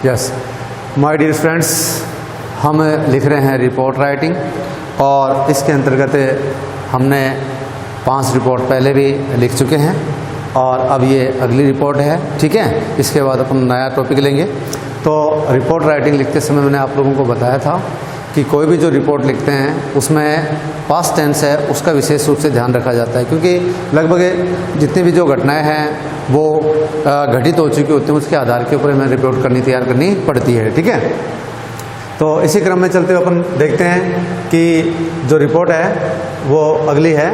Yes my dear friends, हम लिख रहे हैं रिपोर्ट राइटिंग और इसके अंतर्गत हमने 5 रिपोर्ट पहले भी लिख चुके हैं और अब ये अगली रिपोर्ट है। ठीक है, इसके बाद अपन नया टॉपिक लेंगे। तो रिपोर्ट राइटिंग लिखते समय मैंने आप लोगों को बताया था कि कोई भी जो रिपोर्ट लिखते हैं उसमें पास्ट टेंस है उसका विशेष रूप से ध्यान रखा जाता है, क्योंकि लगभग जितनी भी जो घटनाएं हैं वो घटित हो चुकी होती हैं, उसके आधार के ऊपर हमें रिपोर्ट तैयार करनी पड़ती है। ठीक है, तो इसी क्रम में चलते हुए अपन देखते हैं कि जो रिपोर्ट है वो अगली है,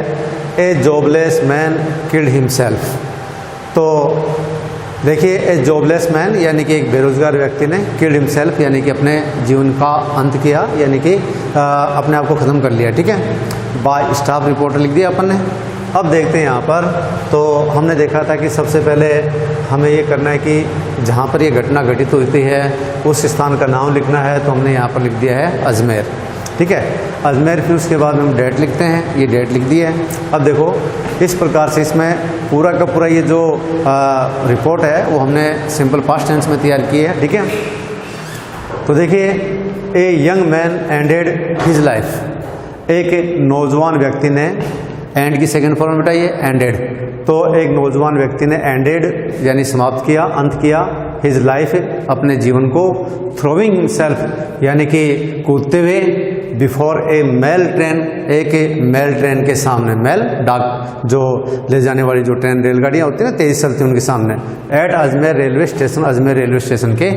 ए जॉबलेस मैन किल्ड हिमसेल्फ। तो देखिए, ए जॉबलेस मैन यानी कि एक बेरोजगार व्यक्ति ने किल्ड हिमसेल्फ यानी कि अपने जीवन का अंत किया, यानी कि अपने आप को ख़त्म कर लिया। ठीक है, बाय स्टाफ रिपोर्टर लिख दिया अपन ने। अब देखते हैं यहाँ पर, तो हमने देखा था कि सबसे पहले हमें ये करना है कि जहाँ पर ये घटना घटित होती है उस स्थान का नाम लिखना है, तो हमने यहाँ पर लिख दिया है अजमेर। ठीक है, अजमेर। फिर उसके बाद हम डेट लिखते हैं, ये डेट लिख दी है। अब देखो, इस प्रकार से इसमें पूरा का पूरा ये जो रिपोर्ट है वो हमने सिंपल पास्ट टेंस में तैयार की है। ठीक है, तो देखिए, a young man ended his life. एक नौजवान व्यक्ति ने, एंड की सेकंड फॉर्म बताइए, एंडेड। तो एक नौजवान व्यक्ति ने एंडेड यानी समाप्त किया, अंत किया, हिज लाइफ अपने जीवन को, थ्रोविंग हिमसेल्फ यानी कि कूदते हुए, बिफोर ए मेल ट्रेन, एक मेल ट्रेन के सामने, मेल डाक जो ले जाने वाली जो ट्रेन रेलगाड़ियाँ होती हैं ना, तेज चलती हैं, उनके सामने, at Ajmer railway station, Ajmer railway station के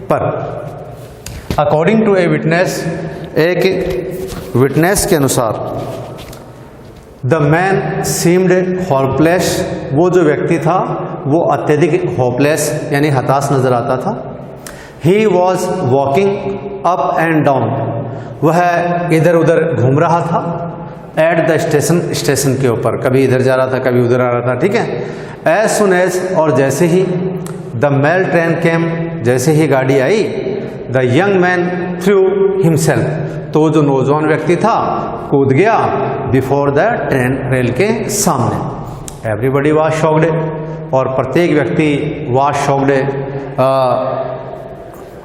पर। अकॉर्डिंग टू ए विटनेस, एक विटनेस के अनुसार, द मैन सीम्ड होपलेस, वो जो व्यक्ति था वो अत्यधिक होपलेस यानी हताश नजर आता था। He was walking up and down, वह इधर उधर घूम रहा था। एट द स्टेशन, स्टेशन के ऊपर, कभी इधर जा रहा था कभी उधर आ रहा था। ठीक है, एज सुन एज, और जैसे ही, द मेल ट्रेन केम, जैसे ही गाड़ी आई, the young man threw himself, तो जो नौजवान व्यक्ति था कूद गया, बिफोर द ट्रेन, रेल के सामने। एवरीबडी वाज शॉक्ड, और प्रत्येक व्यक्ति वाज शॉक्ड,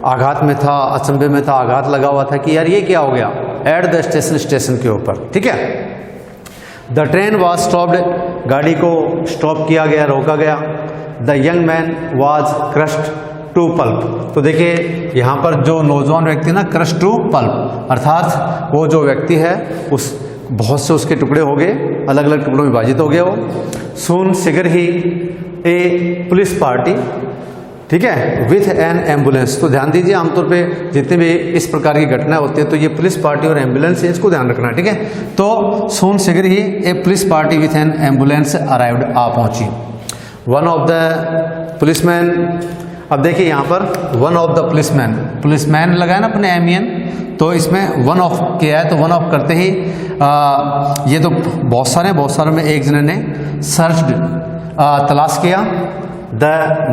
आघात में था, अचंभे में था, आघात लगा हुआ था कि यार ये क्या हो गया। एट द स्टेशन, स्टेशन के ऊपर। ठीक है, द ट्रेन वाज स्टॉप्ड, गाड़ी को स्टॉप किया गया, रोका गया। The young man was crushed to pulp, तो देखिए यहाँ पर जो नौजवान व्यक्ति ना, क्रश टू पल्प, अर्थात वो जो व्यक्ति है उस बहुत से उसके टुकड़े हो गए, अलग अलग टुकड़ों में विभाजित हो गया वो। सून सिगर ही ए पुलिस पार्टी, ठीक है, विथ एन एम्बुलेंस। तो ध्यान दीजिए, आमतौर पे जितने भी इस प्रकार की घटनाएं होती है तो ये पुलिस पार्टी और एम्बुलेंस है, इसको ध्यान रखना। ठीक है, तो सून सिगर ही a police party with an ambulance arrived, आ पहुंची। वन ऑफ द पुलिसमैन, अब देखिए यहाँ पर one of the policeman, policeman लगाया ना अपने एमियन, तो इसमें वन ऑफ किया है, तो वन ऑफ करते ही ये तो बहुत सारे में एक जने ने सर्च्ड, तलाश किया, द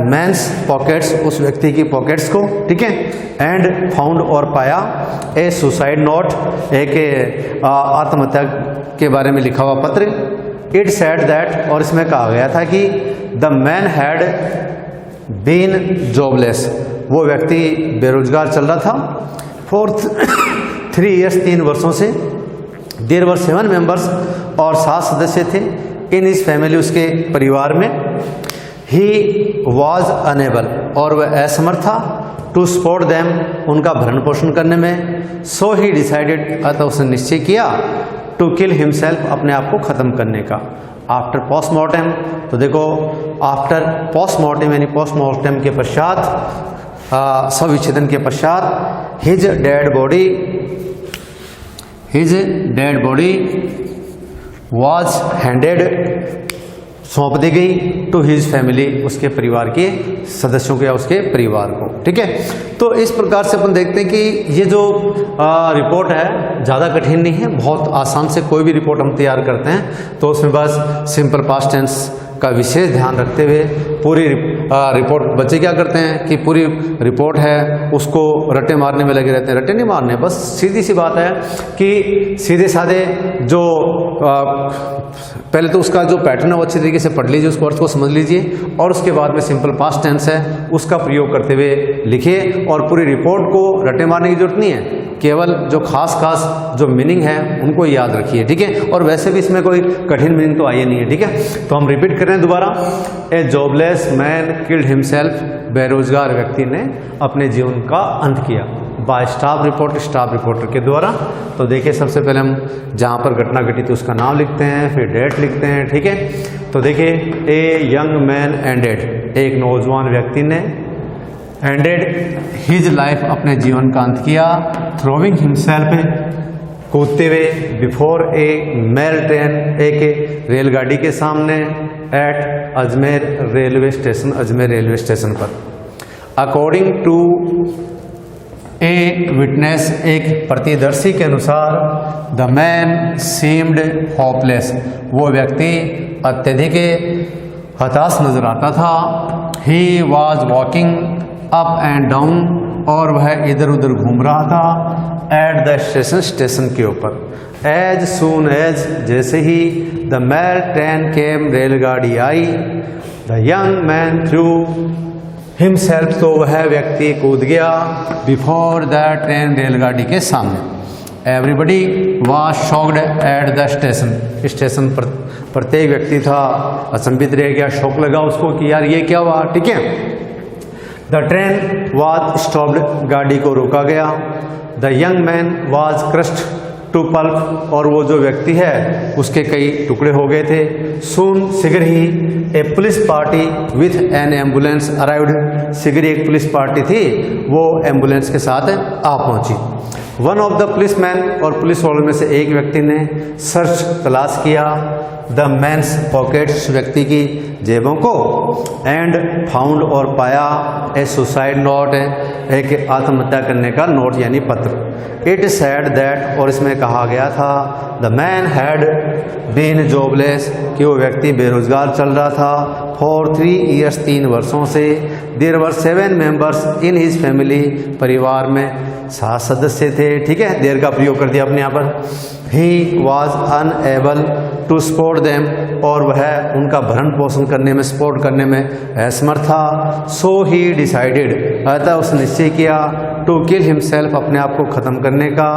मैंस पॉकेट्स, उस व्यक्ति की पॉकेट्स को। ठीक है, एंड फाउंड, और पाया, ए सुसाइड नोट, एक आत्महत्या के बारे में लिखा हुआ पत्र। इट सेड दैट, और इसमें कहा गया था कि the man had been jobless, वो व्यक्ति बेरोजगार चल रहा था, फॉर 3 years, 3 वर्षों से। देयर वर 7 मेंबर्स, और 7 सदस्य थे, इन हिज फैमिली, उसके परिवार में। ही वॉज अनेबल, और वह असमर्थ था, टू सपोर्ट देम, उनका भरण पोषण करने में। सो ही डिसाइडेड, अतः उसने निश्चय किया, टू किल हिमसेल्फ, अपने आप को खत्म करने का। आफ्टर पोस्टमार्टम, तो देखो आफ्टर पोस्टमार्टम यानी पोस्टमार्टम के पश्चात, शवविच्छेदन के पश्चात, his dead body was handed, सौंप दी गई, टू हिज फैमिली, उसके परिवार के सदस्यों को या उसके परिवार को। ठीक है, तो इस प्रकार से अपन देखते हैं कि ये जो रिपोर्ट है ज़्यादा कठिन नहीं है, बहुत आसान से कोई भी रिपोर्ट हम तैयार करते हैं तो उसमें बस सिंपल पास्ट टेंस का विशेष ध्यान रखते हुए पूरी रिपोर्ट बच्चे क्या करते हैं कि पूरी रिपोर्ट है उसको रट्टे मारने में लगे रहते हैं। रट्टे नहीं मारने, बस सीधी सी बात है कि सीधे साधे जो पहले तो उसका जो पैटर्न है वो अच्छी तरीके से पढ़ लीजिए, उसको अर्थ को समझ लीजिए और उसके बाद में सिंपल पास्ट टेंस है उसका प्रयोग करते हुए लिखिए। और पूरी रिपोर्ट को रट्टे मारने की जरूरत नहीं है, केवल जो खास जो मीनिंग है उनको याद रखिए, ठीक है। और वैसे भी इसमें कोई कठिन मीनिंग तो आई नहीं है, ठीक है। तो हम रिपीट कर रहे हैं दोबारा। ए जॉबलेस मैन किल्ड हिमसेल्फ, बेरोजगार व्यक्ति ने अपने जीवन का अंत किया बाय स्टाफ रिपोर्टर के द्वारा। तो देखिए सबसे पहले हम जहाँ पर घटना घटी थी उसका नाम लिखते हैं, फिर डेट लिखते हैं, ठीक है। तो देखिए ए यंग मैन एंडेड, एक नौजवान व्यक्ति ने एंडेड हिज लाइफ, अपने जीवन का अंत किया, थ्रोविंग हिमसेल्फ, कूदते हुए, बिफोर ए मेल ट्रेन, एक रेलगाड़ी के सामने, at Ajmer railway station, Ajmer railway station पर। अकॉर्डिंग टू ए विटनेस, एक प्रतिदर्शी के अनुसार, द मैन सीम्ड होपलेस, वो व्यक्ति अत्यधिक हताश नजर आता था। He was walking up and down, और वह इधर उधर घूम रहा था, एट द स्टेशन, स्टेशन के ऊपर। एज सून एज, जैसे ही, द मेल ट्रेन केम, रेलगाड़ी आई, the young man threw himself, तो वह व्यक्ति कूद गया, बिफोर द ट्रेन, रेलगाड़ी के सामने। Everybody was shocked at the station, station पर प्रत्येक व्यक्ति था अचंभित रह गया, शौक लगा उसको कि यार ये क्या हुआ, ठीक है। द ट्रेन वाज स्टॉप्ड, गाड़ी को रोका गया। The young man was crushed to pulp, और वो जो व्यक्ति है उसके कई टुकड़े हो गए थे। सून, शीघ्र ही, a police party with an ambulance arrived, शीघ्र एक पुलिस पार्टी थी वो एम्बुलेंस के साथ आ पहुंची। One of the police man, और पुलिस वालों में से एक व्यक्ति ने सर्च, तलाश किया, द मैन्स पॉकेट्स, व्यक्ति की जेबों को, एंड फाउंड, और पाया, ए सुसाइड नोट, एक आत्महत्या करने का नोट यानी पत्र। इट सेड दैट, और इसमें कहा गया था, the man had been jobless, कि वो व्यक्ति बेरोजगार चल रहा था, फॉर 3 years, 3 वर्षों से। There were 7 members in his family, परिवार में 7 सदस्य थे, ठीक है। देर का प्रयोग कर दिया अपने यहाँ पर। He was unable to support them, और वह उनका भरण पोषण करने में, सपोर्ट करने में असमर्थ था। सो ही डिसाइडेड, अतः उसने निश्चय किया, टू किल हिमसेल्फ, अपने आप को खत्म करने का।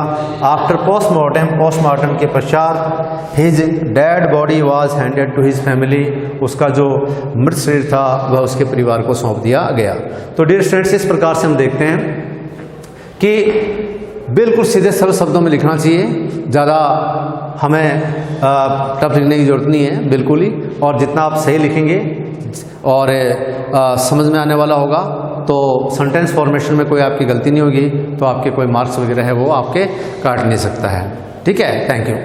आफ्टर पोस्टमार्टम, पोस्टमार्टम के पश्चात, his dead body was handed to his family, उसका जो मृत शरीर था वह उसके परिवार को सौंप दिया गया। तो डियर स्टूडेंट्स, इस प्रकार से हम देखते हैं कि बिल्कुल सीधे सरल शब्दों में लिखना चाहिए, ज़्यादा हमें टफ लिखने की जरूरत नहीं है बिल्कुल ही। और जितना आप सही लिखेंगे और समझ में आने वाला होगा, तो सेंटेंस फॉर्मेशन में कोई आपकी गलती नहीं होगी, तो आपके कोई मार्क्स वगैरह है वो आपके काट नहीं सकता है, ठीक है। Thank you.